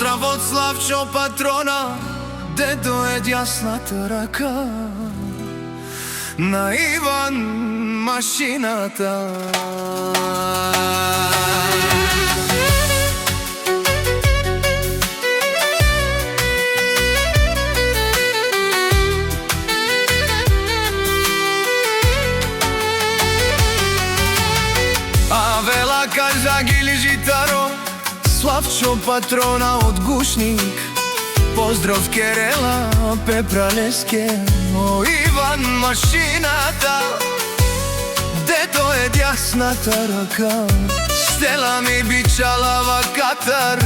Поздрав од Славчо патрона, дедо е дјасната рака на Иван машината. А вела кажа гили житаро, Славчо патрона од Гушник. Поздрав Керела Пепралеске, о Иван машината, дето е дјасната рака. Стела ми бичалава катар,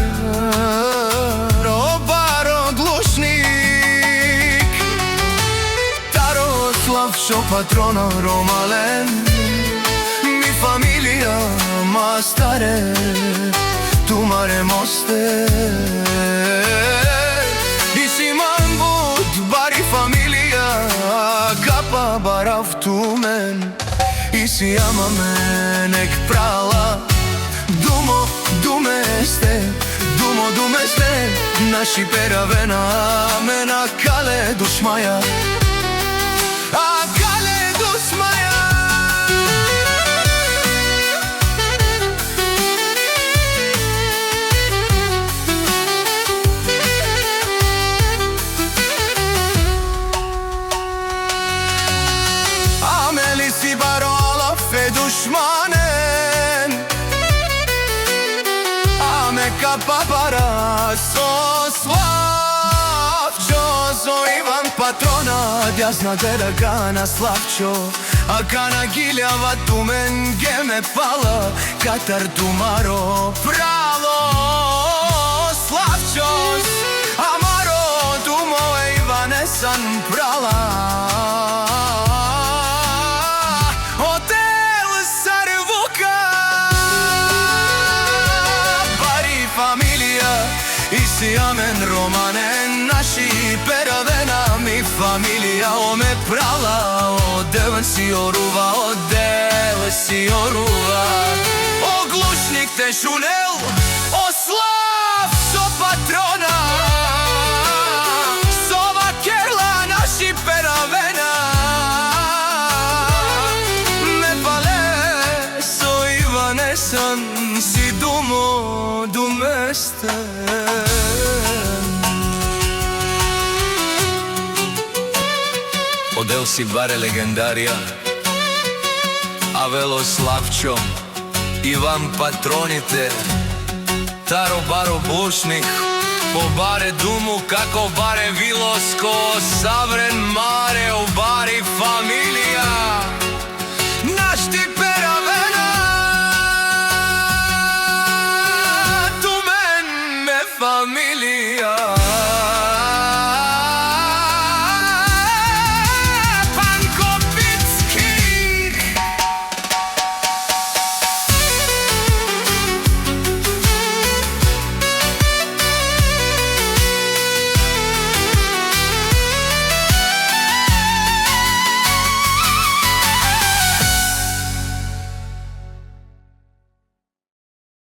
робаро глушник. Таро Славчо патрона ромален, ми фамилија мастаре, тумаре мосте. Капа барав тумен и си ама менек прала. Думо думесте, думо думесте, наши перавена мена кале душмаја. А кале душмаја. Si barola fe dushmanen, a me kapa para so Slavčo, so Ivan patrona, djasna teragana Slavčo. A kana giljava tumen geme pala, katar tumaro pralo Slavčos, amaro tumo Ivanesan prala. Si amen romanen, naši peravena mi familija ome prala. Odele si oruva, odele si oruva. O Glušnik te šunel, o Slavčo patrona, sova kerla naši peravena. Me pale so Ivanesan, si dumo dumeste. Odel si bare legendarija, a velo Slavčo, Ivan patronite. Taro baro Bušnik, po bare dumu kako bare Vilosko, Savren mare